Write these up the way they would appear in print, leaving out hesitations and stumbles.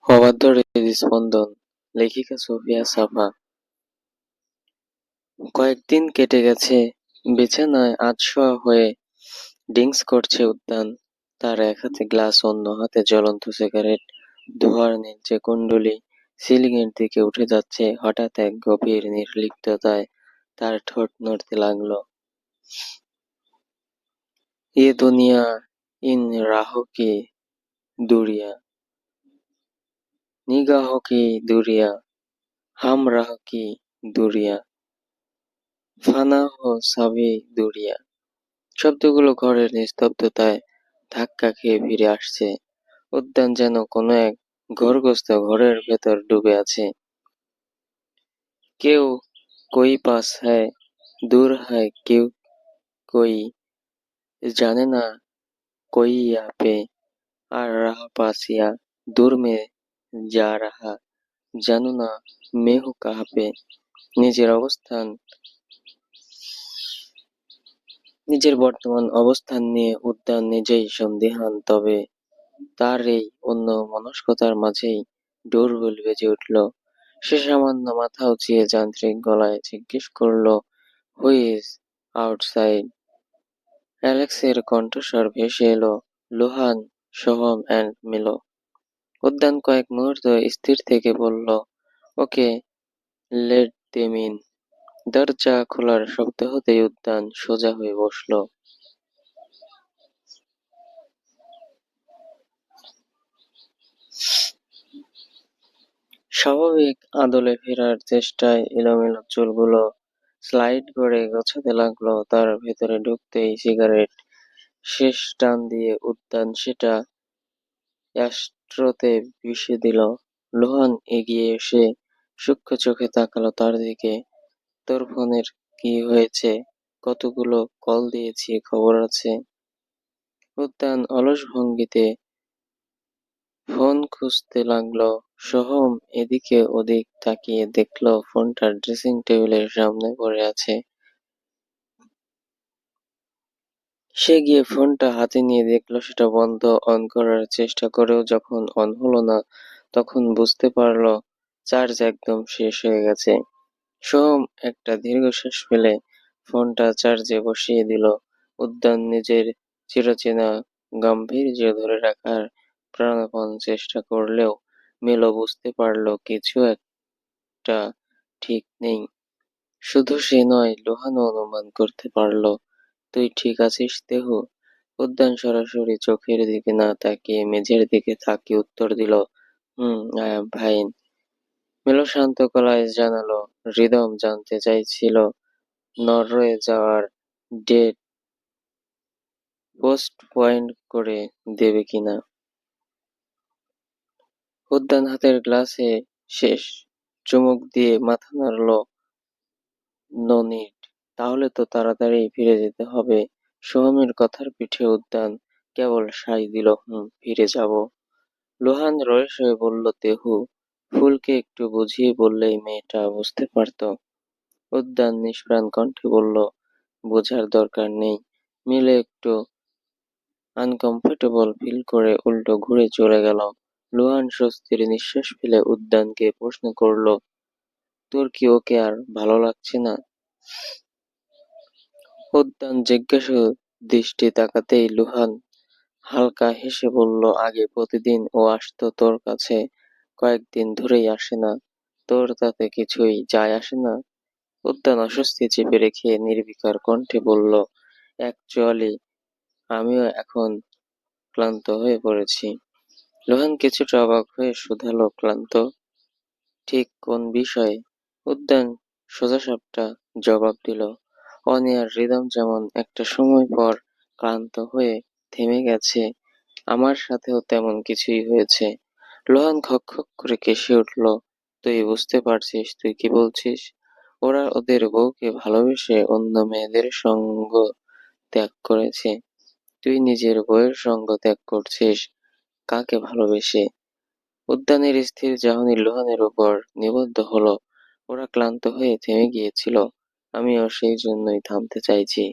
অবাধ্য হৃদস্পন্দন। লেখিকা সোফিয়া সাফা। কয়েকদিন কেটে গেছে। বিছানায় আধশোয়া হয়ে ডিংস করছে উদ্যান। তার এক হাতে গ্লাস, অন্য হাতে জ্বলন্ত সিগারেট। ধোঁয়ার নীলচে কুণ্ডলী সিলিং এর দিকে উঠে যাচ্ছে। হঠাৎ এক গভীর নির্লিপ্ততায় তার ঠোঁট নড়তে লাগলো। এ দুনিয়া ইন রাহ কি দুরিয়া, নিগাহ কি দুরিয়া, হাম রাহ কি দুরিয়া, ফানা হো সবই দুরিয়া। শব্দগুলো ঘরের নিস্তব্ধতায় ধাক্কা খেয়ে ফিরে আসছে। উদ্যান যেন কোনো এক ঘোরগ্রস্ত ঘরের ভেতর ডুবে আছে। কেউ কোই পাস হ্যায়, দূর হ্যায় কেউ কোই, জানে না কোই ইয়া পে, আর রাহা পাস ইয়া দূর মে যা রাহা, জানো না মে হু কাহা পে। নিজের অবস্থান, নিজের বর্তমান অবস্থান নিয়ে উদ্যান নিজেই সন্দিহান। তবে তার এই অন্যমনস্কতার মাঝেই ডোরবেল বেজে উঠল। সে সামান্য মাথা উঁচিয়ে যান্ত্রিক গলায় জিজ্ঞেস করল, হু ইজ আউটসাইড। অ্যালেক্সের কণ্ঠস্বর ভেসে এলো, লোহান, সোহম অ্যান্ড মিলো। উদ্যান কয়েক মুহূর্ত স্থির থেকে বলল, ওকে, লেট দেম ইন। দরজা খোলার শব্দ হতেই উদ্যান সোজা হয়ে বসল। স্বাভাবিক আদলে ফেরার চেষ্টায় এলোমেলো চুলগুলো স্লাইড করে গোছাতে লাগলো। তার ভেতরে ঢুকতেই সিগারেট শেষ টান দিয়ে উদ্যান সেটা অ্যাশট্রেতে মিশিয়ে দিল। লোহান এগিয়ে এসে সূক্ষ্ম চোখে তাকালো তার দিকে। তোর ফোনের কি হয়েছে? কতগুলো কল দিয়েছি, খবর আছে? উদ্যান অলস ভঙ্গিতে ফোন খুঁজতে লাগলো। সোহম এদিকে ওদিক তাকিয়ে দেখলো ফোনটা ড্রেসিং টেবিলের সামনে পড়ে আছে। সে গিয়ে ফোনটা হাতে নিয়ে দেখলো সেটা বন্ধ। অন করার চেষ্টা করেও যখন অন হলো না, তখন বুঝতে পারলো চার্জ একদম শেষ হয়ে গেছে। সোহম একটা দীর্ঘশ্বাস ফেলে ফোনটা চার্জে বসিয়ে দিল। উদ্যান নিজের চিরচেনা গাম্ভীর্য ধরে রাখার প্রাণপণ চেষ্টা করলেও মিলো বুঝতে পারলো কিছু একটা ঠিক নেই। শুধু সে নয়, লোহানও অনুমান করতে পারলো। তুই ঠিক আছিস দেহু? উদ্যান সরাসরি চোখের দিকে না তাকিয়ে মেঝের দিকে তাকিয়ে উত্তর দিল, আই এম ফাইন। মিলো শান্ত গলায় জানালো। হৃদম জানতে চাইছিল নরওয়ে যাওয়ার ডেট পোস্টপয়েন্ড করে দেবে কিনা। উদ্যান হাতের গ্লাসে শেষ চুমুক দিয়ে মাথা নাড়ল। No need. তাহলে তো তাড়াতাড়ি ফিরে যেতে হবে। সোহমের কথার পিঠে উদ্যান কেবল সায় দিল, ফিরে যাব। লোহান রয়েস হয়ে বলল, তেহু, ফুলকে একটু বুঝিয়ে বললেই মেয়েটা বুঝতে পারত। উদ্যান নিষ্প্রাণ কণ্ঠে বলল, বোঝার দরকার নেই। মিলে একটু আনকমফোর্টেবল ফিল করে উল্টো ঘুরে চলে গেল। লোহান স্বস্তির নিঃশ্বাস ফেলে উদ্যানকে প্রশ্ন করল, তোর কি ওকে আর ভালো লাগছে না? উদ্যান জিজ্ঞাসু দৃষ্টি তাকাতেই লোহান হালকা হেসে বলল, আগে প্রতিদিন ও আসতো তোর কাছে, কয়েকদিন ধরেই আসে না। তোর তাতে কিছুই যায় আসে না? উদ্যান অস্বস্তি চেপে রেখে নির্বিকার কণ্ঠে বলল, অ্যাকচুয়ালি আমিও এখন ক্লান্ত হয়ে পড়েছি। লোহান কিছুটা অবাক হয়ে শুধালো, ক্লান্ত? ঠিক কোন বিষয়ে? উদ্যান সোজাসাপটা জবাব দিল, অনিয়ার রিদম যেমন একটা সময় পর ক্লান্ত হয়ে থেমে গেছে, আমার সাথেও তেমন কিছুই হয়েছে। লোহান খক খক করে কেসে উঠল, তুই বুঝতে পারছিস তুই কি বলছিস? ওরা ওদের বউকে ভালোবেসে অন্য মেয়েদের সঙ্গ ত্যাগ করেছে। তুই নিজের বউয়ের সঙ্গ ত্যাগ করছিস কাকে ভালোবেসে? উদ্যানের স্থির চাহনি লোহানের উপর নিবদ্ধ হলো। ওরা ক্লান্ত হয়ে থেমে গিয়েছিল, আমিও সেই জন্যই থামতে চাইছি।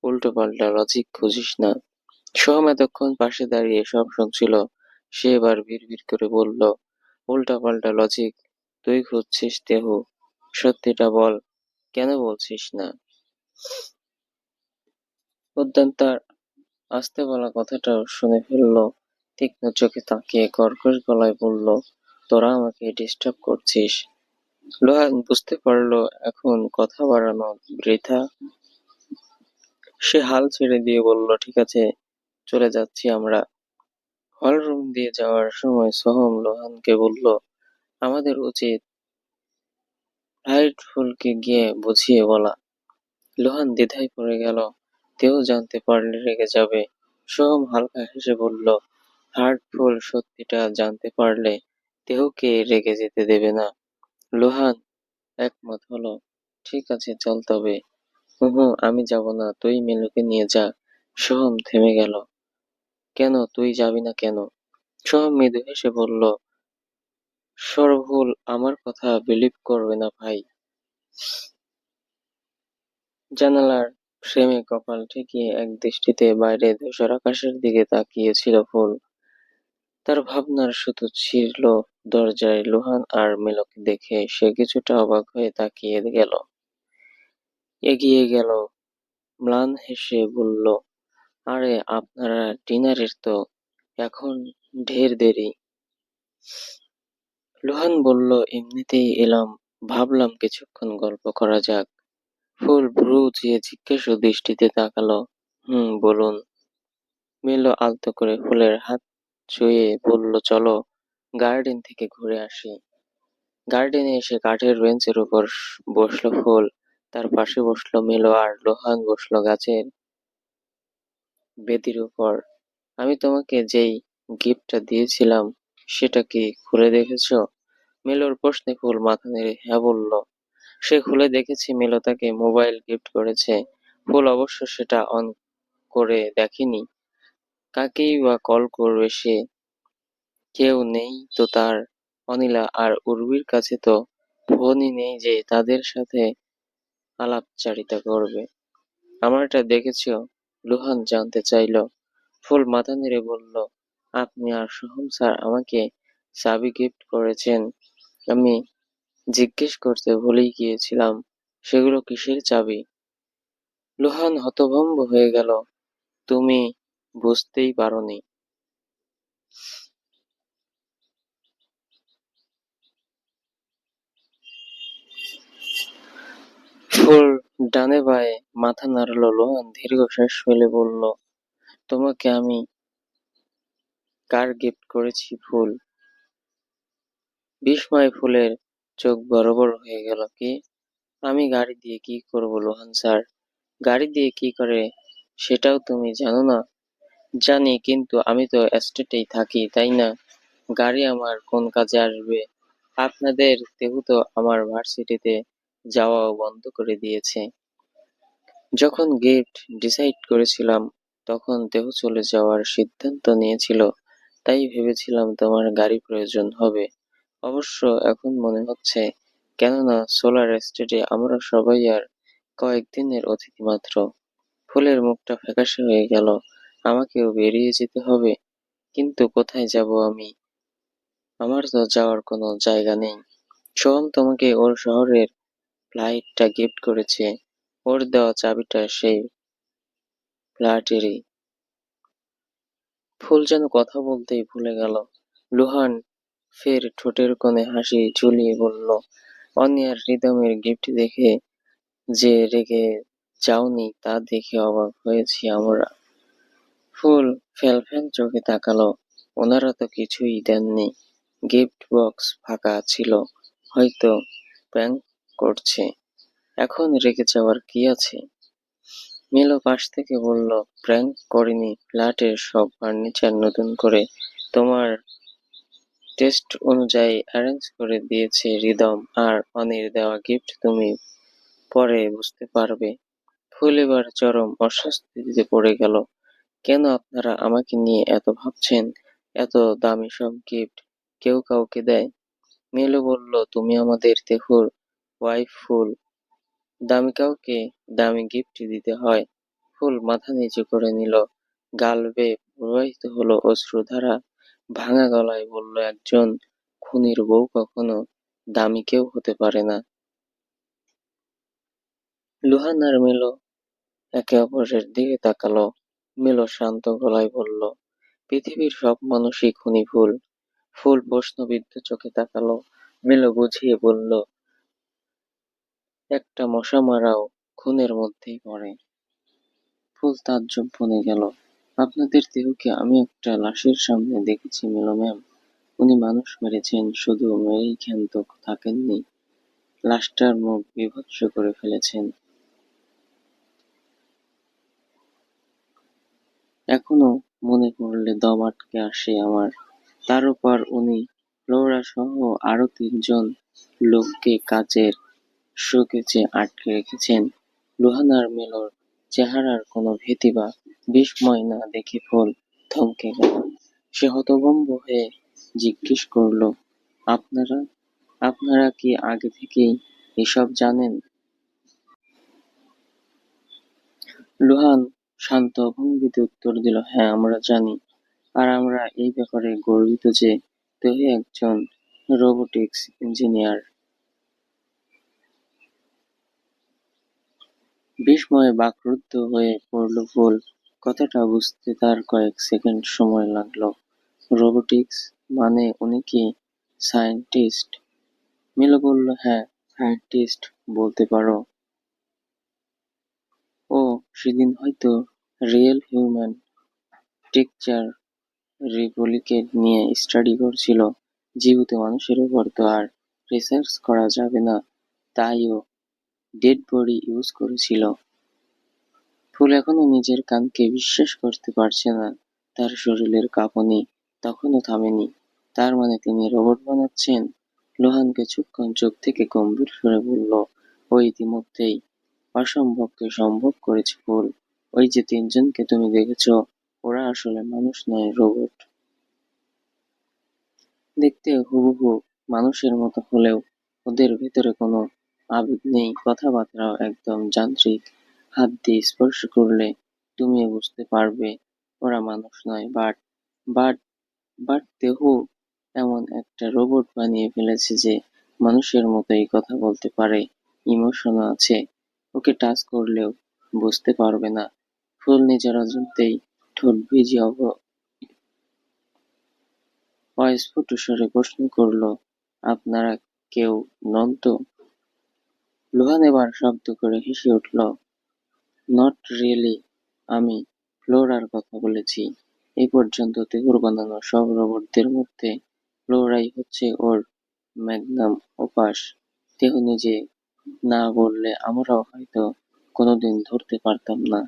উল্টোপাল্টা লজিক খুঁজিস না। সোহম এতক্ষণ পাশে দাঁড়িয়ে সব শুনছিল। সে এবার বিড়বিড় করে বলল, উল্টাপাল্টা লজিক। তুই খুঁজছিস দেহু, সত্যিটা বল, কেন বলছিস না? উদ্যান তার আস্তে বলা কথাটাও শুনে ফেলল। তীক্ষ্ণ চোখে তাকিয়ে কর্কশ গলায় বলল, তোরা আমাকে ডিস্টার্ব করছিস। লোহান বুঝতে পারলো এখন কথা বাড়ানো বৃথা। সে হাল ছেড়ে দিয়ে বলল, ঠিক আছে, চলে যাচ্ছি আমরা। হল রুম দিয়ে যাওয়ার সময় সোহম লোহানকে বলল, আমাদের উচিত হাইটফুলকে গিয়ে বুঝিয়ে বলা। লোহান দ্বিধায় পড়ে গেল, তেও জানতে পারলে রেগে যাবে। সোহম হালকা হেসে বলল, হার্টফুল সত্যিটা জানতে পারলে তেহকে রেগে যেতে দেবে না। লোহান একমত হলো, ঠিক আছে চল তবে। হুহু, আমি যাব না, তুই মিলুকে নিয়ে যা। সোহম থেমে গেল। কেন, তুই যাবি না কেন? সোহম মৃদু হেসে বলল, সরভুল আমার কথা বিলিভ করবে না ভাই। জানালার ফ্রেমে কপাল ঠেকিয়ে এক দৃষ্টিতে বাইরে ধূসর আকাশের দিকে তাকিয়েছিল ফুল। তার ভাবনার সুতো ছিঁড়ল দরজায়। লোহান আর মিলোকে দেখে সে কিছুটা অবাক হয়ে তাকিয়ে গেল, এগিয়ে গেল, ম্লান হেসে বলল, আরে আপনারা ডিনারের তো এখন ঢের দেরি। লোহান বলল, এমনিতেই এলাম, ভাবলাম কিছুক্ষণ গল্প করা যাক। ফুল ভ্রু উঁচিয়ে জিজ্ঞাসু দৃষ্টিতে তাকালো। হুম, বলুন। মিলো আলতো করে ফুলের হাত ছুঁয়ে বলল, চলো গার্ডেন থেকে ঘুরে আসি। গার্ডেনে এসে কাঠের বেঞ্চের উপর বসলো ফুল, তার পাশে বসলো মিলো, আর লোহান বসলো গাছের বেদির উপর। আমি তোমাকে যেই গিফটটা দিয়েছিলাম সেটা কি খুলে দেখেছো? মিলোর প্রশ্নে ফুল মাথা নেড়ে হ্যাঁ বলল। সে খুলে দেখেছে মিলো তাকে মোবাইল গিফট করেছে। ফুল অবশ্য সেটা অন করে দেখেনি। কাকেই বা কল করবে সে? কেউ নেই তো তার। অনিলা আর উর্বির কাছে তো ফোনই নেই যে তাদের সাথে আলাপচারিতা করবে। আমারটা দেখেছো? লুহান জানতে চাইল। ফুল মাথা নেড়ে বলল, আপনি আর সোহম স্যার আমাকে চাবি গিফট করেছেন। আমি জিজ্ঞেস করতে ভুলেই গিয়েছিলাম, সেগুলো কিসের চাবি? লুহান হতভম্ব হয়ে গেল। তুমি বুঝতেই পারোনি? ফুল ডানে বায়ে মাথা নাড়ল। লোহান দীর্ঘশ্বাস ফেলে বলল, তোমাকে আমি কার গিফট করেছি ফুল? বিস্ময়ে ফুলের চোখ বড় বড় হয়ে গেল। কি? আমি গাড়ি দিয়ে কি করব লোহান স্যার? গাড়ি দিয়ে কি করে সেটাও তুমি জানো না? জানি, কিন্তু আমি তো এস্টেটেই থাকি, তাই না? গাড়ি আমার কোন কাজে আসবে? আপনাদের তেহু তো আমার ভার্সিটিতে যাওয়াও বন্ধ করে দিয়েছে। যখন গিফট ডিসাইড করেছিলাম তখন দেহ চলে যাওয়ার সিদ্ধান্ত নিয়েছিল, তাই ভেবেছিলাম তোমার গাড়ি প্রয়োজন হবে। অবশ্য এখন মনে হচ্ছে, কেননা সোলার এস্টেটে আমরা সবাই আর কয়েকদিনের অতিথি মাত্র। ফুলের মুখটা ফ্যাকাশে হয়ে গেল। আমাকেও বেরিয়ে যেতে হবে, কিন্তু কোথায় যাব আমি? আমার তো যাওয়ার কোনো জায়গা নেই। সোহম তোমাকে ওর শহরের ফ্লাইটটা গিফট করেছে, ওর দেওয়া চাবিটা সেই ফ্ল্যাটেরই। ফুল যেন কথা বলতেই ভুলে গেল। লুহান ফের ঠোঁটের কোণে হাসি ঝুলিয়ে বলল, অনিয়ার রিদমের গিফট দেখে যে রেগে যাওনি তা দেখে অবাক হয়েছি আমরা। ফুল ফ্যাল-ফ্যাল চোখে তাকালো। ওনারা তো কিছুই দেননি। গিফট বক্স ফাঁকা ছিল। হয়তো প্র্যাঙ্ক করছে। এখন রেগে যাওয়ার কি আছে? মিলো পাশ থেকে বলল, প্র্যাঙ্ক করিনি, ফ্ল্যাটের সব ফার্নিচার নতুন করে তোমার টেস্ট অনুযায়ী অ্যারেঞ্জ করে দিয়েছে রিদম, আর অনির দেওয়া গিফট তুমি পরে বুঝতে পারবে। ফুল এবার চরম অস্বস্তিতে পড়ে গেল। কেন আপনারা আমাকে নিয়ে এত ভাবছেন? এত দামি সব গিফট কেউ কাউকে দেয়? মিলো বলল, তুমি আমাদের তেহুর ওয়াইফ ফুল, দামি কাউকে দামি গিফট দিতে হয়। ফুল মাথা নিচু করে নিল। গাল বেয়ে প্রবাহিত হলো অশ্রুধারা। ভাঙা গলায় বলল, একজন খুনির বউ কখনো দামি কেউ হতে পারে না। লুহান আর মিলো একে অপরের দিকে তাকালো। মিলো শান্ত গলায় বলল, পৃথিবীর সব মানুষই খুনি ফুল। ফুল প্রশ্নবিদ্ধ চোখে তাকালো। মিলো বুঝিয়ে বলল, একটা মশা মারাও খুনের মধ্যেই পড়ে। ফুল তাজ্জব বনে গেল, আপনাদের দেহকে আমি একটা লাশের সামনে দেখেছি মিলো ম্যাম। উনি মানুষ মেরেছেন, শুধু মেরেই ক্ষান্ত থাকেননি, লাশটার মুখ বীভৎস করে ফেলেছেন। এখনো মনে পড়লে দম আটকে আসে আমার। তার উপর উনি ফ্লোরা সহ আরো ৩ জন লোককে কাচের শোকেজে আটকে রেখেছেন। লুহান আর মিলোর চেহারার কোনো ভীতি বা বিস্ময় না দেখে ফুল থমকে গেল। সে হতভম্ব হয়ে জিজ্ঞেস করলো, আপনারা আপনারা কি আগে থেকেই এসব জানেন? লুহান শান্ত ভঙ্গিতে উত্তর দিল, হ্যাঁ আমরা জানি। আর আমরা এই ব্যাপারে গর্বিত যে তুই একজন রোবোটিক্স ইঞ্জিনিয়ার। বিস্ময়ে বাকরুদ্ধ হয়ে পড়ল ফুল। কথাটা বুঝতে তার কয়েক সেকেন্ড সময় লাগলো। রোবোটিক্স মানে উনি কি সায়েন্টিস্ট? মিলো বলল, হ্যাঁ, সায়েন্টিস্ট বলতে পারো। ও সেদিন হয়তো রিয়েল হিউম্যান টেক্সচার রিপ্লিকেট নিয়ে স্টাডি করছিল। জীবিত মানুষের উপর তো আর রিসার্চ করা যাবে না, তাই ও ডেড বডি ইউজ করেছিল। ফুল এখনো নিজের কানকে বিশ্বাস করতে পারছে না। তার শরীরের কাঁপুনি তখনও থামেনি। তার মানে তিনি রোবট বানাচ্ছেন? লোহান কিছুক্ষণ চুপ থেকে গম্ভীর স্বরে বলল, ও ইতিমধ্যেই অসম্ভবকে সম্ভব করেছে ফুল। ওই যে ৩ জনকে তুমি দেখেছ, ওরা আসলে মানুষ নয়, রোবট। দেখতে হুবহু মানুষের মতো হলেও ওদের ভেতরে কোনো আবেগ নেই, কথাবার্তাও একদম যান্ত্রিক। হাত দিয়ে স্পর্শ করলে তুমিও বুঝতে পারবে ওরা মানুষ নয়। বাট বাট দেহ এমন একটা রোবট বানিয়ে ফেলেছে যে মানুষের মতোই কথা বলতে পারে, ইমোশনও আছে। ওকে টাচ করলেও বুঝতে পারবে না। ফুল নিজের অজান্তেই ঠোঁট ভিজে অস্ফুট স্বরে প্রশ্ন করল, আপনারা কেউ নন তো? লোহান এবার শব্দ করে হেসে উঠল, নট রিয়েলি। আমি ফ্লোরার কথা বলেছি। এই পর্যন্ত তেহুর বানানো সব রোবটদের মধ্যে ফ্লোরাই হচ্ছে ওর ম্যাগনাম ওপাস। তেহু নিজে না বললে আমরাও হয়তো কোনোদিন ধরতে পারতাম না।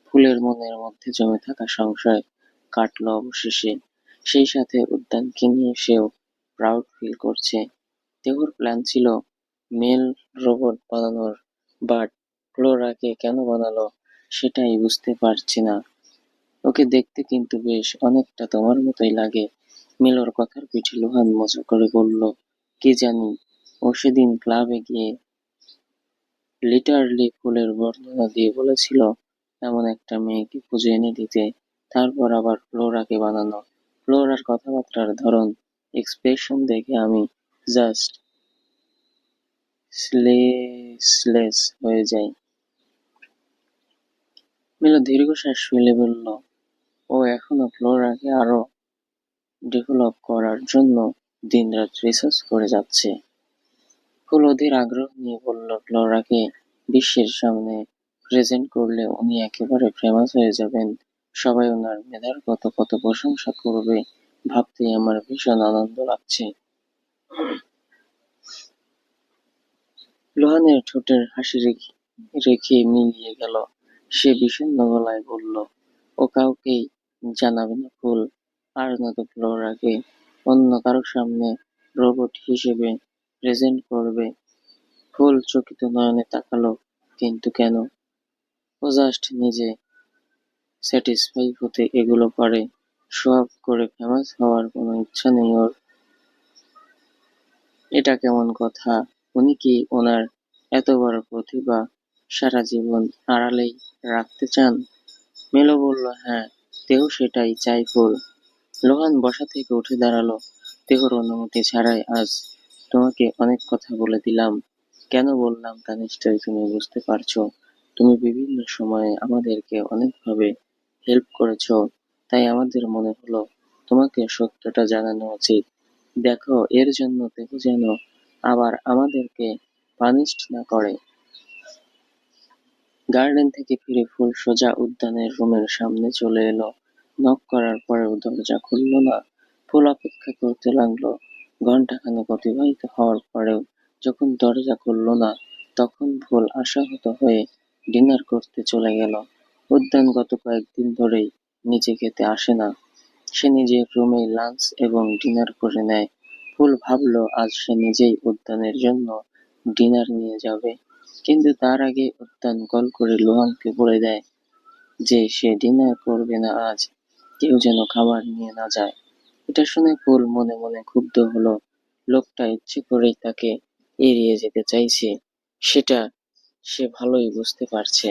ফুলের মনের মধ্যে জমে থাকা সংশয় কাটল অবশেষে। সেই সাথে উদ্যানকে নিয়ে সেও প্রাউড ফিল করছে। তেহুর প্ল্যান ছিল মেল রোবট বানানোর, বাট ফ্লোরাকে কেন বানালো সেটাই বুঝতে পারছি না। ওকে দেখতে কিন্তু বেশ অনেকটা তোমার মতোই লাগে। মিলোর কথার পিঠে লোহান মজা করে বলল, কি জানি, ও সেদিন ক্লাবে গিয়ে লিটারলি ফুলের বর্ণনা দিয়ে বলেছিল এমন একটা মেয়েকে খুঁজে এনে দিতে, তারপর আবার ফ্লোরাকে বানানো। ফ্লোরার কথাবার্তার ধরন, এক্সপ্রেশন দেখে আমি জাস্ট স্পিচলেস হয়ে যাই। মিলো দীর্ঘশ্বাস ফেলে বলল, ও এখনো ফ্লোরাকে আরো ডেভেলপ করার জন্য দিনরাত রিসার্চ করে যাচ্ছে। ফুল অধীর আগ্রহ নিয়ে বলল, ফ্লোরাকে বিশ্বের সামনে প্রেজেন্ট করলে উনি একেবারে ফেমাস হয়ে যাবেন। সবাই ওনার মেধার কত কত প্রশংসা করবে, ভাবতেই আমার ভীষণ আনন্দ লাগছে। লোহানের ঠোঁটের হাসি রেখে মিলিয়ে গেল। সে বিষণ্ণ গলায় বলল, ও কাউকেই জানাবে না ফুল, আর নয়তো ফ্লোরাকে অন্য কারো সামনে রোবট হিসেবে প্রেজেন্ট করবে। ফুল চকিত নয়নে তাকালো, কিন্তু কেন? ও জাস্ট নিজে স্যাটিসফাই হতে এগুলো করে, শো অফ করে ফেমাস হওয়ার কোনো ইচ্ছা নেই ওর। এটা কেমন কথা? উনি কি ওনার এত বড় প্রতিভা সারা জীবন আড়ালেই রাখতে চান? মেলো বলল, হ্যাঁ, তেও সেটাই চাই ফুল। লোহান বসা থেকে উঠে দাঁড়ালো। দেহর অনুমতি ছাড়াই আজ তোমাকে অনেক কথা বলে দিলাম। কেন বললাম তা নিশ্চয়ই তুমি বুঝতে পারছো। তুমি বিভিন্ন সময়ে আমাদেরকে অনেকভাবে হেল্প করেছো, তাই আমাদের মনে হলো তোমাকে সত্যটা জানানো উচিত। দেখো, এর জন্য দেহ যেন আবার আমাদেরকে পানিশড না করে। গার্ডেন থেকে ফিরে ফুল সোজা উদ্যানের রুমের সামনে চলে এলো। নক করার পরেও দরজা খুলল না। ফুল অপেক্ষা করতে লাগলো। ঘন্টাখানেক অতিবাহিত হওয়ার পরেও যখন দরজা খুলল না, তখন ফুল আশাহত হয়ে ডিনার করতে চলে গেল। উদ্যান গত কয়েকদিন ধরেই নিচে খেতে আসে না। সে নিজের রুমেই লাঞ্চ এবং ডিনার করে নেয়। ফুল ভাবলো আজ সে নিজেই উদ্যানের জন্য ডিনার নিয়ে যাবে, কিন্তু তার আগে উদ্যান কল করে লোহানকে বলে দেয় যে সে ডিনার করবে না আজ, কেউ যেন খাবার নিয়ে না যায়। এটা শুনে ফুল মনে মনে ক্ষুব্ধ হলো। লোকটা ইচ্ছে করেই তাকে এড়িয়ে যেতে চাইছে, সেটা সে ভালোই বুঝতে পারছে।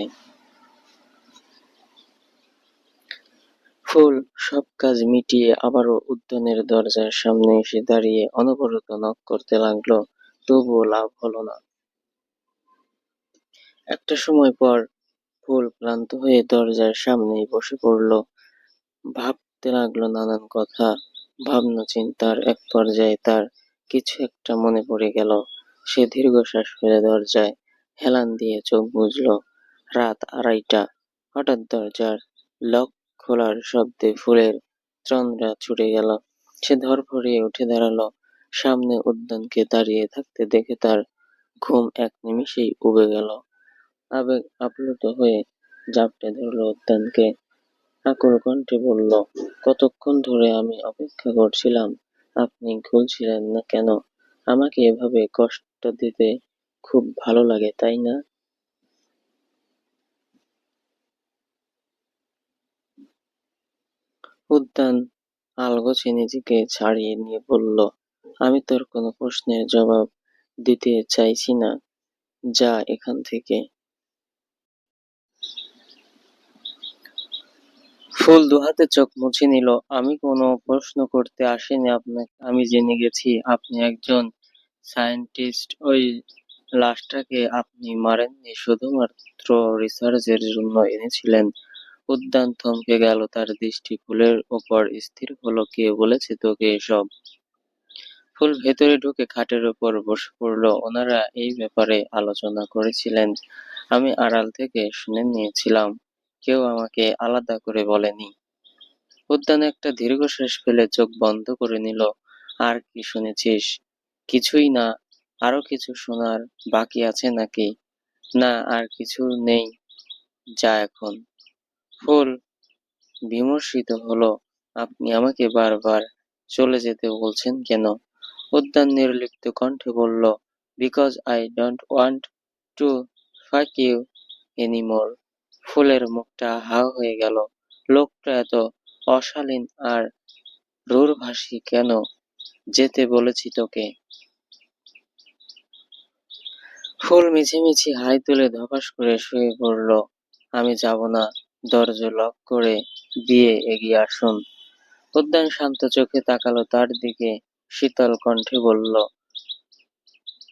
ফুল সব কাজ মিটিয়ে আবারও উদ্যানের দরজার সামনে এসে দাঁড়িয়ে অনবরত নক করতে লাগলো, তবুও লাভ হলো না। একটা সময় পর ফুল ক্লান্ত হয়ে দরজার সামনেই বসে পড়ল। ভাবতে লাগলো নানান কথা। ভাবনা চিন্তার এক পর্যায়ে তার কিছু একটা মনে পড়ে গেল। সে দীর্ঘশ্বাস ফেলে দরজায় হেলান দিয়ে চোখ বুজলো। রাত 2:30। হঠাৎ দরজার লক খোলার শব্দে ফুলের তন্দ্রা ছুটে গেল। সে ধরফরিয়ে উঠে দাঁড়ালো। সামনে উদ্যানকে দাঁড়িয়ে থাকতে দেখে তার ঘুম এক নিমিষেই উবে গেল। আবেগ আপ্লুত হয়ে জাপটে ধরল উদ্যানকে। আকুল কণ্ঠে বলল, কতক্ষণ ধরে আমি অপেক্ষা করছিলাম, আপনি খুলছিলেন না কেন? আমাকে এভাবে কষ্ট দিতে খুব ভালো লাগে, তাই না? উদ্যান আলগোছে নিজেকে ছাড়িয়ে নিয়ে বলল, আমি তোর কোনো প্রশ্নের জবাব দিতে চাইছি না, যা এখান থেকে। ফুল দুহাতে চোখ মুছে নিল। আমি কোনো প্রশ্ন করতে আসিনি আপনাকে। আমি জেনে গেছি আপনি একজন সায়েন্টিস্ট। ওই লাশটাকে আপনি মারেননি, শুধুমাত্র রিসার্চের জন্য এনেছিলেন। উদ্যান থমকে গেল। তার দৃষ্টি ফুলের ওপর স্থির হলো। কে বলেছে তোকে এসব? ফুল ভেতরে ঢুকে খাটের ওপর বসে পড়ল। ওনারা এই ব্যাপারে আলোচনা করেছিলেন, আমি আড়াল থেকে শুনে নিয়েছিলাম। কেউ আমাকে আলাদা করে বলেনি। উদ্যান একটা দীর্ঘশ্বাস ফেলে চোখ বন্ধ করে নিল। আর কি শুনেছিস? কিছুই না। আরো কিছু শোনার বাকি আছে নাকি? না, আর কিছু নেই, যা এখন। ফুল বিমর্ষিত হলো। আপনি আমাকে বারবার চলে যেতে বলছেন কেন? উদ্যান নির্লিপ্ত কণ্ঠে বলল, because I don't want to fuck you anymore. ফুলের মুখটা হাঁ হয়ে গেল। লোকটা এত অশালীন আর রূঢ়ভাষী কেন? যেতে বলেছি তোকে। ফুল মিছিমিছি হাই তুলে ধপাস করে শুয়ে পড়ল। আমি যাব না। দরজা লক করে দিয়ে এগিয়ে আসুন। উদ্যান শান্ত চোখে তাকালো তার দিকে, শীতল কণ্ঠে বলল,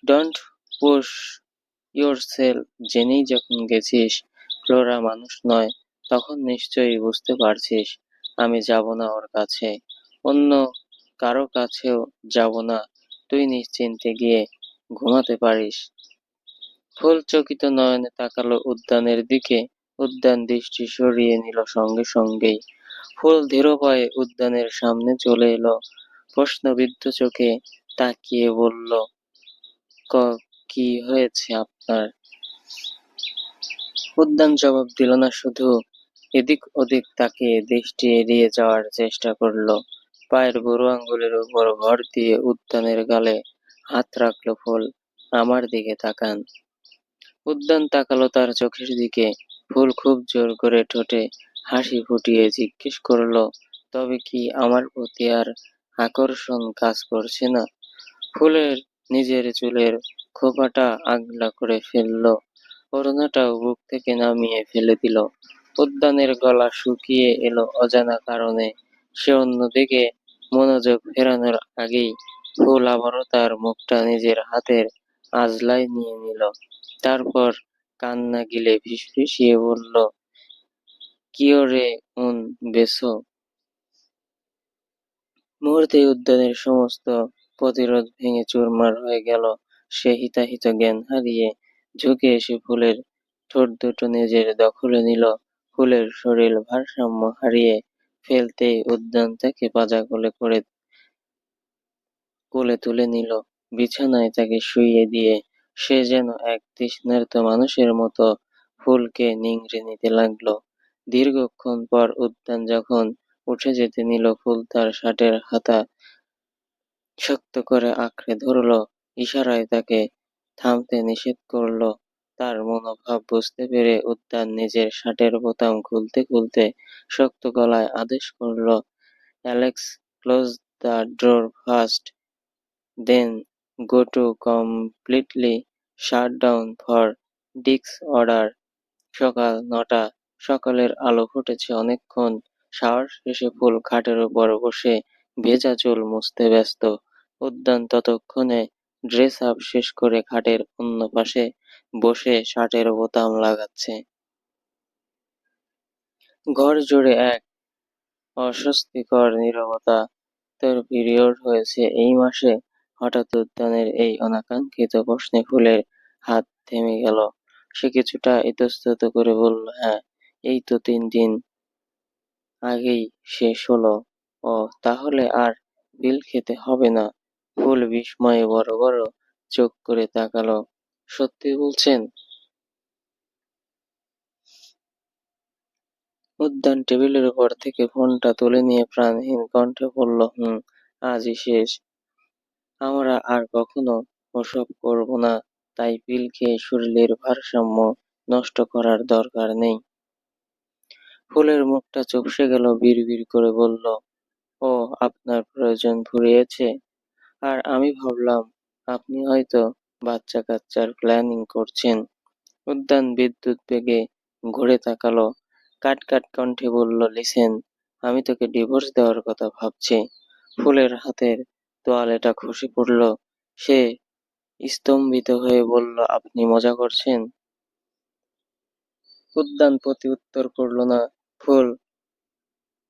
ডোন্ট পুশ ইয়োরসেলফ। জেনেই যখন গেছিস ফ্লোরা মানুষ নয়, তখন নিশ্চয়ই বুঝতে পারছিস আমি যাব না ওর কাছে। অন্য কারো কাছেও যাব না। তুই নিশ্চিন্তে গিয়ে ঘুমাতে পারিস। ফুল চকিত নয়নে তাকালো উদ্যানের দিকে। উদ্যান দৃষ্টি সরিয়ে নিল সঙ্গে সঙ্গেই। ফুল ধীর পায়ে উদ্যানের সামনে চলে এলো। প্রশ্নবিদ্ধ চোখে তাকিয়ে বলল, ক কি হয়েছে আপনার? উদ্যান জবাব দিল না, শুধু এদিক ওদিক তাকিয়ে দৃষ্টি এড়িয়ে যাওয়ার চেষ্টা করলো। পায়ের বুড়ো আঙুলের উপর ভর দিয়ে উদ্যানের গালে হাত রাখলো ফুল। আমার দিকে তাকান। উদ্যান তাকালো তার চোখের দিকে। ফুল খুব জোর করে ঠোঁটে হাসি ফুটিয়ে জিজ্ঞেস করলো, তবে কি আমার প্রতি আর আকর্ষণ কাজ করছে না? ফুলের নিজের চুলের খোঁপাটা আগলা করে ফেললো। ওড়নাটাও বুক থেকে নামিয়ে ফেলে দিল। উদ্যানের গলা শুকিয়ে এলো অজানা কারণে। সে অন্যদিকে মনোযোগ ফেরানোর আগেই ফুল আবারও তার মুখটা নিজের হাতের আঁজলায় নিয়ে নিল। তারপর কান্না গিলে ফিসফিসিয়ে বলল, কিও রে উন বেছো। মুহূর্তেই উদ্যানের সমস্ত প্রতিরোধ ভেঙে চুরমার হয়ে গেল। সে হিতাহিত জ্ঞান হারিয়ে ঝুঁকে এসে ফুলের ঠোঁট দুটো নিজের দখলে নিল। ফুলের শরীর ভারসাম্য হারিয়ে ফেলতেই উদ্যান তাকে পাজা কোলে তুলে নিল। বিছানায় তাকে শুইয়ে দিয়ে সে যেন এক তৃষ্ণার্ত মানুষের মতো ফুলকে নিংড়ে নিতে লাগলো। দীর্ঘক্ষণ পর উদ্যান যখন উঠে যেতে নিল, ফুল তার শার্টের হাতা শক্ত করে আঁকড়ে ধরল, ইশারায় তাকে থামতে নিষেধ করল। তার মনোভাব বুঝতে পেরে উদ্যান নিজের শার্টের বোতাম খুলতে খুলতে শক্ত গলায় আদেশ করল, Alex, close the door first, then go to completely shut down for Dick's order. সকাল ৯টা। সকালের আলো ফুটেছে অনেকক্ষণ। শাওয়ার শেষে ফুল খাটের উপর বসে ভেজা চুল মুছতে ব্যস্ত। উদ্যান ততক্ষণে ড্রেস আপ শেষ করে খাটের অন্য পাশে বসে শার্টের বোতাম লাগাচ্ছে। ঘর জুড়ে এক অস্বস্তিকর নীরবতা। তোর পিরিয়ড হয়েছে এই মাসে? হঠাৎ উদ্যানের এই অনাকাঙ্ক্ষিত প্রশ্নে ফুলের হাত থেমে গেল। সে কিছুটা ইতস্তত করে বলল, হ্যাঁ, এই তো ৩ দিন আগেই শেষ হলো। ও, তাহলে আর পিল খেতে হবে না? ফুল বিস্ময়ে বড় বড় চোখ করে তাকালো। সত্যি বলছেন? উদ্যান টেবিলের উপর থেকে ফোনটা তুলে নিয়ে প্রাণহীন কণ্ঠে বলল, আজই শেষ। আমরা আর কখনো ওসব করবো না। তাই পিল খেয়ে শরীরের ভারসাম্য নষ্ট করার দরকার নেই। ফুলের মুখটা চুপসে গেল, বিড়বিড় করে বলল, ও, আপনার প্রয়োজন ফুরিয়েছে? আর আমি ভাবলাম আপনি হয়তো বাচ্চা কাচ্চার প্ল্যানিং করছেন। উদ্যান বিদ্যুৎ বেগে ঘুরে তাকালো। কাট কাট কণ্ঠে বলল, লিসেন, আমি তোকে ডিভোর্স দেওয়ার কথা ভাবছি। ফুলের হাতের তোয়ালেটা খসে পড়ল। সে স্তম্ভিত হয়ে বলল, আপনি মজা করছেন? উদ্যান প্রতি উত্তর করল না। ফুল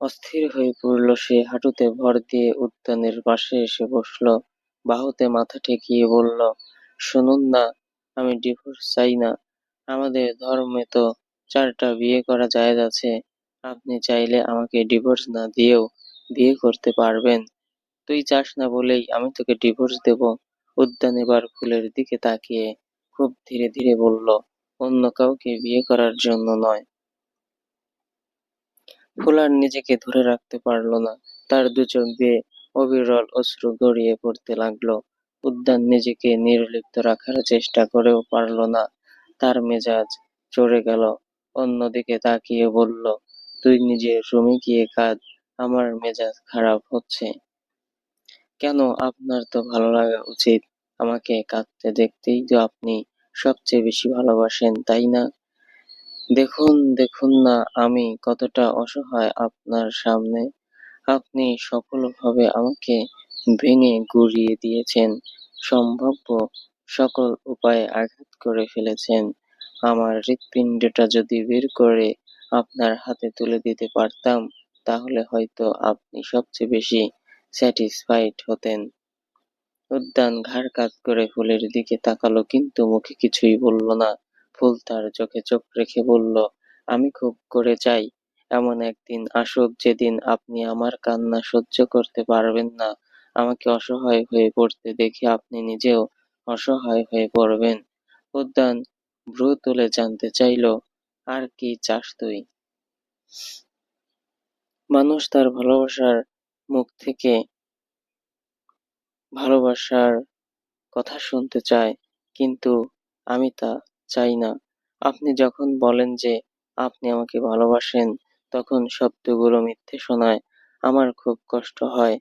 অস্থির হয়ে পড়ল। সে হাঁটুতে ভর দিয়ে উদ্যানের পাশে এসে বসল, বাহুতে মাথা ঠেকিয়ে বলল, শুনুন না, আমি ডিভোর্স চাই না। আমাদের ধর্মে তো 4টা বিয়ে করা জায়েজ আছে। আপনি চাইলে আমাকে ডিভোর্স না দিয়েও বিয়ে করতে পারবেন। তুই চাস না বলেই আমি তোকে ডিভোর্স দেব। উদ্যান এবার ফুলের দিকে তাকিয়ে খুব ধীরে ধীরে বলল, অন্য কাউকে বিয়ে করার জন্য নয়। ফুল আর নিজেকে ধরে রাখতে পারল না। তার দু-চোখ বেয়ে অবিরল অশ্রু গড়িয়ে পড়তে লাগলো। উদ্যান নিজেকে নির্লিপ্ত রাখার চেষ্টা করেও পারল না। তার মেজাজ চড়ে গেল। অন্যদিকে তাকিয়ে বলল, তুই নিজের রুমে গিয়ে কাঁদ, আমার মেজাজ খারাপ হচ্ছে। কেন? আপনার তো ভালো লাগা উচিত। আমাকে কাঁদতে দেখতেই তো আপনি সবচেয়ে বেশি ভালোবাসেন, তাই না? দেখুন দেখুন না আমি কতটা অসহায় আপনার সামনে। আপনি সফলভাবে আমাকে ভেঙে গুঁড়িয়ে দিয়েছেন, সম্ভাব্য সকল উপায়ে আঘাত করে ফেলেছেন। আমার হৃৎপিণ্ডটা যদি বের করে আপনার হাতে তুলে দিতে পারতাম, তাহলে হয়তো আপনি সবচেয়ে বেশি স্যাটিসফাইড হতেন। উদ্যান ঘাড় কাত করে ফুলের দিকে তাকালো, কিন্তু মুখে কিছুই বলল না। ফুল তার চোখে চোখ রেখে বলল, আমি খুব করে চাই এমন একদিন আসুক যেদিন আপনি আমার কান্না সহ্য করতে পারবেন না। আমাকে অসহায় হয়ে পড়তে দেখে আপনি নিজেও অসহায় হয়ে পড়বেন। উদ্যান ভ্রু তুলে জানতে চাইল, আর কি চাস তুই? মানুষ তার ভালোবাসার মুখ থেকে ভালোবাসার কথা শুনতে চায়, কিন্তু আমি তা চাই না। আপনি যখন বলেন যে আপনি আমাকে ভালোবাসেন, তখন শব্দগুলো মিথ্যে শোনায়। আমার খুব কষ্ট হয়।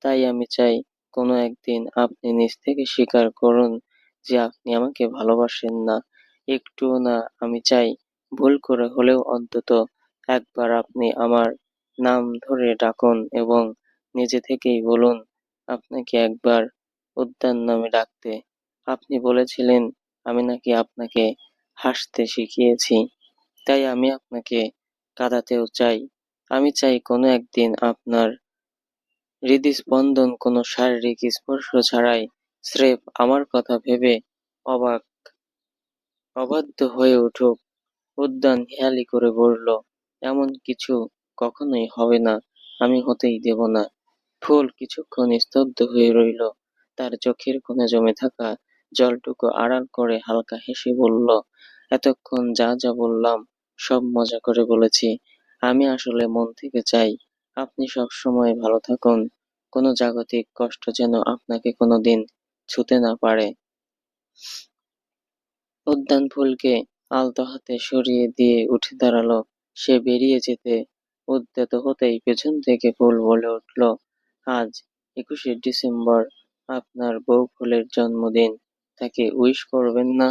তাই আমি চাই কোনো একদিন আপনি নিজ থেকে স্বীকার করুন যে আপনি আমাকে ভালোবাসেন না, একটুও না। আমি চাই ভুল করে হলেও অন্তত একবার আপনি আমার নাম ধরে ডাকুন এবং নিজে থেকেই বলুন আপনাকে একবার উদ্যান নামে ডাকতে। আপনি বলেছিলেন আমি নাকি আপনাকে হাসতে শিখিয়েছি, তাই আমি আপনাকে কাঁদাতেও চাই। আমি চাই কোনো একদিন আপনার হৃদস্পন্দন কোনো শারীরিক স্পর্শ ছাড়াই স্রেফ আমার কথা ভেবে অবাক অবাধ্য হয়ে উঠুক। উদ্যান হেঁয়ালি করে বলল, এমন কিছু কখনোই হবে না, আমি হতেই দেব না। ফুল কিছুক্ষণ স্তব্ধ হয়ে রইল, তার চোখের কোণে জমে থাকা জলটুকু আড়াল করে হালকা হেসে বলল, এতক্ষণ যা যা বললাম সব মজা করে বলেছি। আমি আসলে মন থেকে চাই আপনি সব সময় ভালো থাকুন, কোনো জাগতিক কষ্ট যেন আপনাকে কোনোদিন ছুঁতে না পারে। উদ্যান ফুলকে আলতো হাতে সরিয়ে দিয়ে উঠে দাঁড়ালো। সে বেরিয়ে যেতে উদ্যত হতেই পেছন থেকে ফুল বলে উঠল, আজ 21শে ডিসেম্বর, আপনার বউ ফুলের জন্মদিন, তাকে উইশ করবেন না?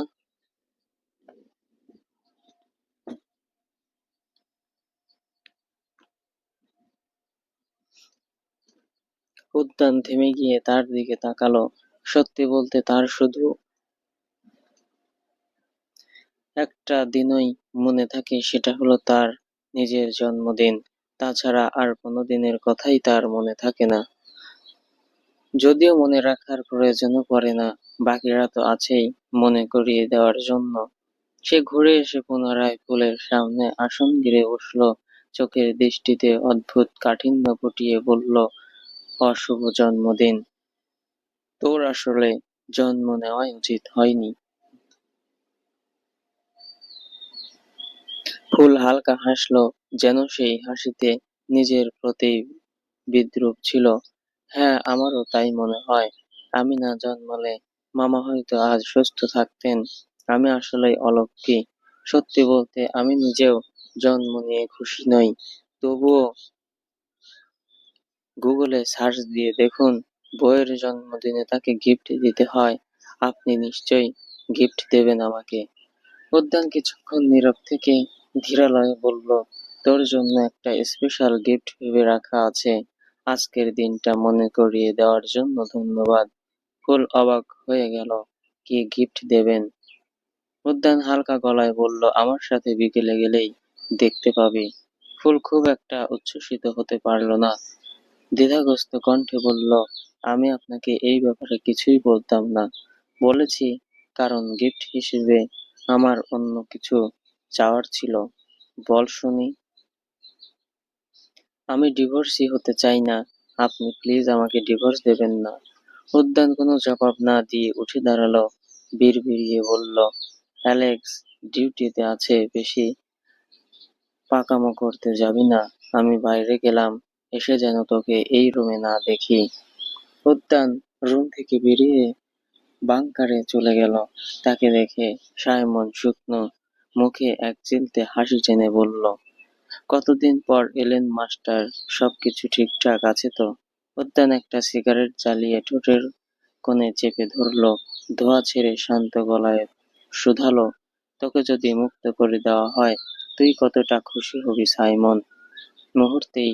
উদ্যান থেমে গিয়ে তার দিকে তাকালো। সত্যি বলতে তার শুধু একটা দিনই মনে থাকে, সেটা হলো তার নিজের জন্মদিন। তাছাড়া আর কোনো দিনের কথাই তার মনে থাকে না। যদিও মনে রাখার প্রয়োজনও পড়ে না, বাকিরা তো আছেই মনে করিয়ে দেওয়ার জন্য। সে ঘুরে এসে পুনরায় ফুলের সামনে আসন গিরে বসল, চোখের দৃষ্টিতে অদ্ভুত কাঠিন্য ফুটিয়ে বলল, অশুভ জন্মদিন। তোর আসলে জন্ম নেওয়াই উচিত হয়নি। ফুল হালকা হাসল, যেন সেই হাসিতে নিজের প্রতি বিদ্রুপ ছিল। হ্যাঁ, আমারও তাই মনে হয়। আমি না জন্মালে মামা হয়তো আজ সুস্থ থাকতেন। আমি আসলেই অলক্ষ্মী। সত্যি বলতে আমি নিজেও জন্ম নিয়ে খুশি নই। তবুও গুগলে সার্চ দিয়ে দেখুন, বউয়ের জন্মদিনে তাকে গিফট দিতে হয়। আপনি নিশ্চয়ই গিফট দেবেন আমাকে। উদ্যান কিছুক্ষণ নীরব থেকে ধীরালয়ে বলল, তোর জন্য একটা স্পেশাল গিফট ভেবে রাখা আছে। আজকের দিনটা মনে করিয়ে দেওয়ার জন্য ধন্যবাদ। ফুল অবাক হয়ে গেল, কি গিফট দেবেন? উদ্যান হালকা গলায় বলল, আমার সাথে বিকেলে গেলেই দেখতে পাবি। ফুল খুব একটা উচ্ছ্বসিত হতে পারল না। দ্বিধাগ্রস্ত কণ্ঠে বলল, আমি আপনাকে এই ব্যাপারে কিছুই বলতাম না। বলেছি কারণ গিফট হিসেবে আমার অন্য কিছু চাওয়ার ছিল। বল শুনি। আমি ডিভোর্সি হতে চাই না। আপনি প্লিজ আমাকে ডিভোর্স দেবেন না। উদ্যান কোনো জবাব না দিয়ে উঠে দাঁড়ালো, বিড়বিড়িয়ে বলল, অ্যালেক্স ডিউটিতে আছে, বেশি পাকামো করতে যাবি না। আমি বাইরে গেলাম, এসে যেন তোকে এই রুমে না দেখি। উদ্যান রুম থেকে বেরিয়ে বাংকারে চলে গেল। তাকে দেখে সাইমন শুকনো মুখে এক চিলতে হাসি টেনে বলল, কতদিন পর এলেন মাস্টার, সবকিছু ঠিকঠাক আছে তো? উদ্যান একটা সিগারেট জ্বালিয়ে ঠোঁটের কোণে চেপে ধরল, ধোঁয়া ছেড়ে শান্ত গলায় শুধালো, তোকে যদি মুক্ত করে দেওয়া হয় তুই কতটা খুশি হবি সাইমন? মুহূর্তেই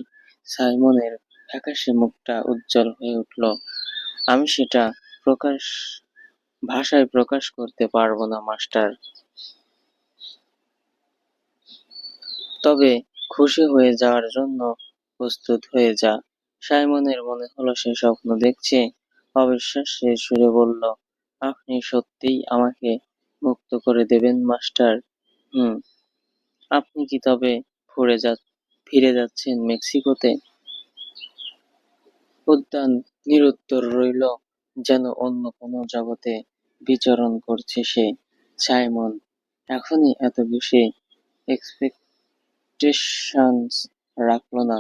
সাইমনের ফ্যাকাশে মুখটা উজ্জ্বল হয়ে উঠল। আমি সেটা প্রকাশ ভাষায় প্রকাশ করতে পারবো না মাস্টার। তবে খুশি হয়ে যাওয়ার জন্য প্রস্তুত হয়ে যা। সাইমনের মনে হলো সে স্বপ্ন দেখছে। অবিশ্বাসের সুরে বলল, আপনি সত্যিই আমাকে মুক্ত করে দেবেন মাস্টার? হুম। আপনি কি তবে ফিরে যাচ্ছেন মেক্সিকোতে? উদ্যান নিরুত্তর রইল, যেন অন্য কোনো জগতে বিচরণ করছে সে। সাইমন এখনই এত বেশি এক্সপেকটেশনস রাখলো না।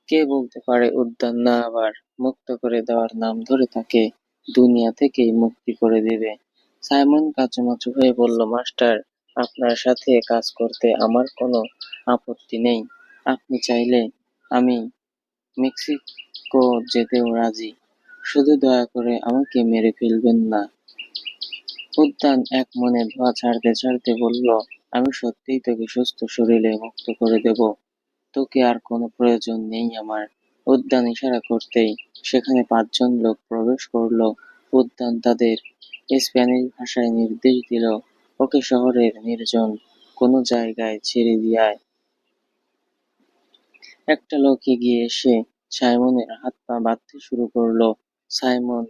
কে বলতে পারে উদ্যান না আবার মুক্ত করে দেওয়ার নাম ধরে তাকে দুনিয়া থেকেই মুক্তি করে দেবে। সাইমন কাঁচুমাচু হয়ে বলল, মাস্টার, আপনার সাথে কাজ করতে আমার কোনো আপত্তি নেই। আপনি চাইলে আমি মেক্সিকো যেতেও রাজি। শুধু দয়া করে আমাকে মেরে ফেলবেন না। উদ্যান এক মনে ধোঁয়া ছাড়তে ছাড়তে বলল, আমি সত্যিই তোকে সুস্থ শরীরে মুক্ত করে দেব। তোকে আর কোনো প্রয়োজন নেই আমার। উদ্যান ইশারা করতেই সেখানে 5 জন লোক প্রবেশ করল। উদ্যান তাদের স্প্যানিশ ভাষায় নির্দেশ দিল, ওকে শহরের নির্জন কোনো জায়গায় ছেড়ে দিয়ে আয়। একটা লোক এগিয়ে এসে সাইমনের হাত পা বাঁধতে শুরু করলো। সাইমন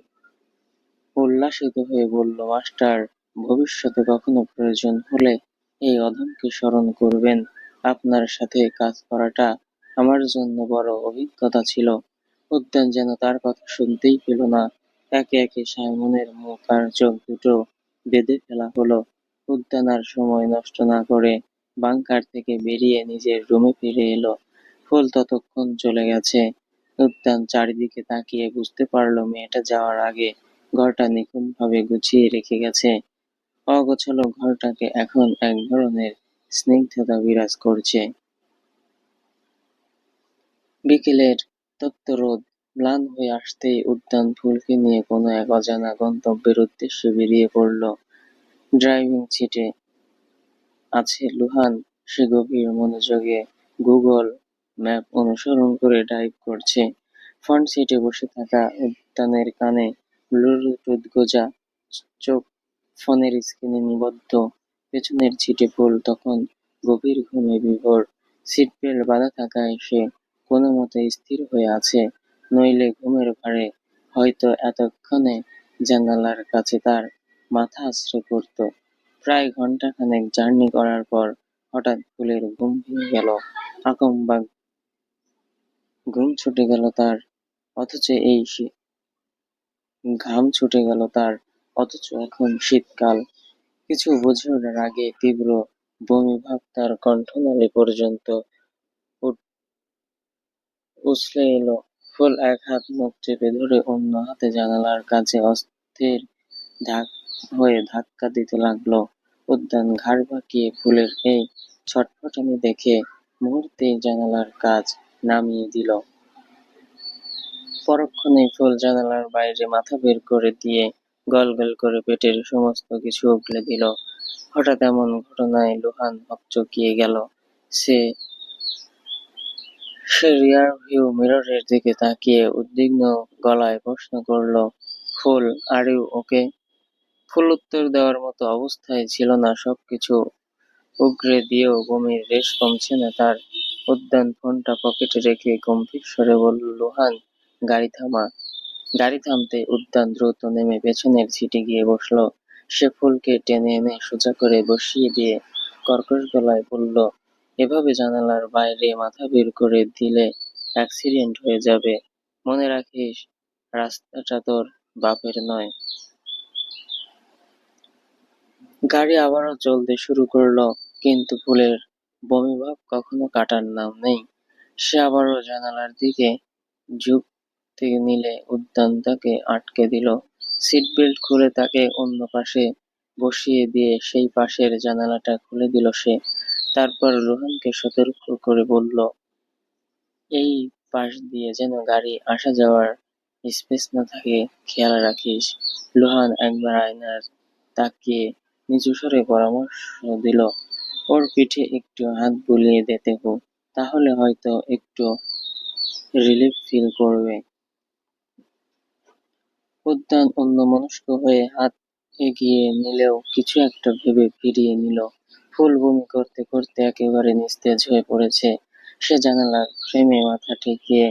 উল্লাসিত হয়ে বলল, মাস্টার, ভবিষ্যতে কখনো প্রয়োজন হলে এই অধমকে স্মরণ করবেন। আপনার সাথে কাজ করাটা আমার জন্য বড় অভিজ্ঞতা ছিল। উদ্যান যেন তার কথা শুনতেই পেল না। একে একে সাইমনের মুখ আর চোখ দুটো বেঁধে ফেলা হলো। উদ্যান আর সময় নষ্ট না করে বাংকার থেকে বেরিয়ে নিজের রুমে ফিরে এলো। ফুল ততক্ষণ চলে গেছে। উদ্যান চারিদিকে তাকিয়ে বুঝতে পারল মেয়েটা যাওয়ার আগে ঘরটা নিখুঁতভাবে গুছিয়ে রেখে গেছে। অগোছালো ঘরটাকে এখন এক ধরনের স্নিগ্ধতা বিরাজ করছে। বিকেলের তপ্ত রোদ ম্লান হয়ে আসতেই উদ্যান ফুলকে নিয়ে কোনো এক অজানা গন্তব্যের উদ্দেশ্যে বেরিয়ে পড়ল। ড্রাইভিং সিটে আছে লুহান। সে গভীর মনোযোগে গুগল ম্যাপ অনুসরণ করে ড্রাইভ করছে। ফ্রন্ট সিটে বসে থাকা উদ্যানের কানে ব্লুটুথ গোজা, চোখ ফোনের স্ক্রিনে নিবদ্ধ। পেছনের সিটে ফুল তখন গভীর ঘুমে বিভোর। সিট বেল্ট বাঁধা থাকায় সে কোনো মতে স্থির হয়ে আছে, নইলে ঘুমের ভারে হয়তো এতক্ষণে জানালার কাছে তার মাথা আছড়ে পড়ত। প্রায় ঘন্টাখানেক জার্নি করার পর হঠাৎ ফুলের ঘুম ভেঙে গেল। আকস্মাৎ ঘুম ছুটে গেল তার, অথচ এই ঘাম ছুটে গেল তার, অথচ এখন শীতকাল। কিছু বোঝার আগে তীব্র বমিভাব তার কণ্ঠনালী পর্যন্ত উছলে এলো। ফুল এক হাত মুখ চেপে ধরে অন্য হাতে জানালার কাছে অস্থির হয়ে ধাক্কা দিতে লাগলো। উদ্যান ঘাড় বাঁকিয়ে ফুলের এই ছটফটানি দেখে মুহূর্তেই জানালার কাচ নামিয়ে দিল। পরক্ষণেই ফুল জানালার বাইরে মাথা বের করে দিয়ে গলগল করে পেটের সমস্ত কিছু উগলে দিল। হঠাৎ এমন ঘটনায় লুহান হকচকিয়ে গেল। সে সে রিয়ার ভিউ মিররের দিকে তাকিয়ে উদ্বিগ্ন গলায় প্রশ্ন করল, ফুল, আর ইউ ওকে? ফুল উত্তর দেওয়ার মতো অবস্থায় ছিল না। সবকিছু উগরে দিয়েও বমির রেশ কমছে না তার। উদ্যান ফোনটা পকেটে রেখে গম্ভীর স্বরে বলল, লুহান, গাড়ি থামা। গাড়ি থামতে উদ্যান দ্রুত নেমে পেছনের সিটে গিয়ে বসল। সে ফুলকে টেনে এনে সোজা করে বসিয়ে দিয়ে কর্কশ গলায় বলল, এভাবে জানালার বাইরে মাথা বের করে দিলে অ্যাক্সিডেন্ট হয়ে যাবে। মনে রাখিস, রাস্তাটা তোর বাপের নয়। গাড়ি আবারও চলতে শুরু করলো, কিন্তু ফুলের বমিভাব কখনো কাটার নাম নেই। সে আবারও জানালার দিকে ঝুঁকতে নিলে উদ্যান তাকে আটকে দিল। সিট বেল্ট খুলে তাকে অন্য পাশে বসিয়ে দিয়ে সেই পাশের জানালাটা খুলে দিল সে। তারপর রোহানকে সতর্ক করে বলল, এই পাশ দিয়ে যেন গাড়ি আসা যাওয়ার স্পেস না থাকে, খেয়াল রাখিস। লুহান একবার আয়নার তাকিয়ে নিচু স্বরে পরামর্শ দিল, ওর পিঠে একটু হাত বুলিয়ে দে তেহু, তাহলে হয়তো একটু রিলিফ ফিল করবে। উদ্যান অন্যমনস্ক হয়ে হাত এগিয়ে নিলেও কিছু একটা ভেবে ফিরিয়ে নিল। ফুল বমি করতে করতে একেবারে নিস্তেজ হয়ে পড়েছে। সে জানালার ফ্রেমে মাথা ঠেকিয়ে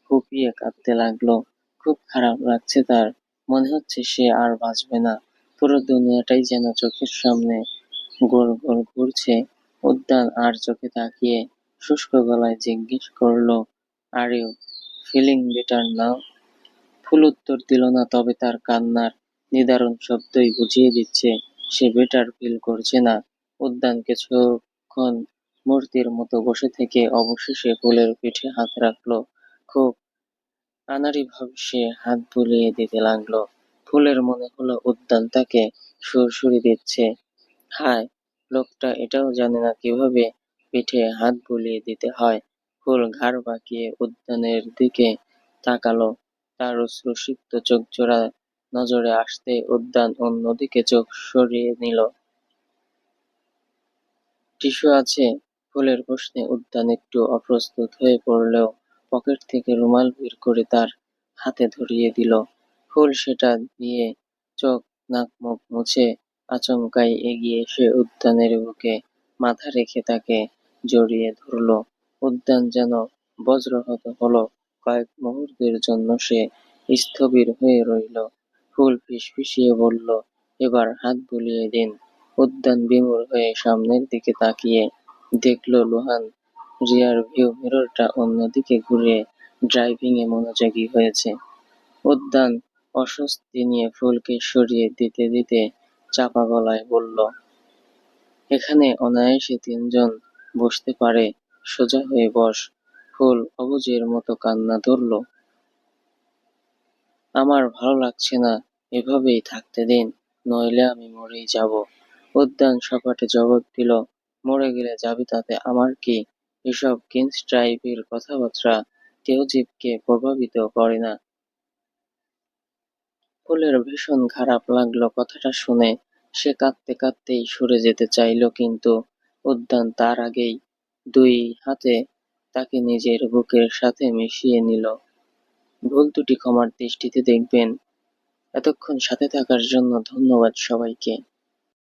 ফুঁপিয়ে কাঁদতে লাগলো। খুব খারাপ লাগছে তার। মনে হচ্ছে সে আর বাঁচবে না। পুরো দুনিয়াটাই যেন চোখের সামনে গোল গোল ঘুরছে। উদ্যান আর চোখে তাকিয়ে শুষ্ক গলায় জিজ্ঞেস করলো, are you feeling better now? ফুল উত্তর দিল না, তবে তার কান্নার নিদারুণ শব্দই বুঝিয়ে দিচ্ছে সে বেটার ফিল করছে না। উদ্যান কিছুক্ষণ মূর্তির মতো বসে থেকে অবশেষে ফুলের পিঠে হাত রাখলো। খুব আনাড়িভাবে সে হাত বুলিয়ে দিতে লাগলো। ফুলের মনে হলো উদ্যান তাকে সুড়সুড়ি দিচ্ছে। হায়, লোকটা এটাও জানে না কিভাবে পিঠে হাত বুলিয়ে দিতে হয়। ফুল ঘাড় বাঁকিয়ে উদ্যানের দিকে তাকালো। তার অশ্রুসিক্ত চোখজোড়া নজরে আসতেই উদ্যান অন্যদিকে চোখ সরিয়ে নিল। টিস্যু আছে? ফুলের প্রশ্নে উদ্যান একটু অপ্রস্তুত হয়ে পড়লেও পকেট থেকে রুমাল বের করে তার হাতে ধরিয়ে দিল। ফুল সেটা দিয়ে চোখ নাক মুখ মুছে আচমকাই এগিয়ে এসে উদ্যানের বুকে মাথা রেখে তাকে জড়িয়ে ধরল। উদ্যান যেন বজ্রহত হলো। কয়েক মুহূর্তের জন্য সে স্থবির হয়ে রইল। ফুল ফিসফিসিয়ে বলল, এবার হাত বুলিয়ে দিন। উদ্যান বিমূঢ় হয়ে সামনের দিকে তাকিয়ে দেখল লুহান রিয়ার ভিউ মিররটা অন্যদিকে ঘুরিয়ে ড্রাইভিংয়ে মনোযোগী হয়েছে। উদ্যান অস্বস্তি নিয়ে ফুলকে সরিয়ে দিতে দিতে চাপা গলায় বলল, এখানে অনায়াসে তিনজন বসতে পারে, সোজা হয়ে বস। ফুল অবুঝের মতো কান্না ধরল। আমার ভালো লাগছে না, এভাবেই থাকতে দিন, নইলে আমি মরেই যাব। উদ্যান সপাটে জবাব দিল, মরে গেলে যাবি তাতে আমার কি? এসব কিংস টাইপের কথাবার্তা তেহজিবকে প্রভাবিত করে না। ফুলের ভীষণ খারাপ লাগলো কথাটা শুনে। সে কাঁদতে কাঁদতেই সরে যেতে চাইল, কিন্তু উদ্যান তার আগেই দুই হাতে তাকে নিজের বুকের সাথে মিশিয়ে নিল। ভুল ত্রুটি ক্ষমার দৃষ্টিতে দেখবেন। এতক্ষণ সাথে থাকার জন্য ধন্যবাদ সবাইকে।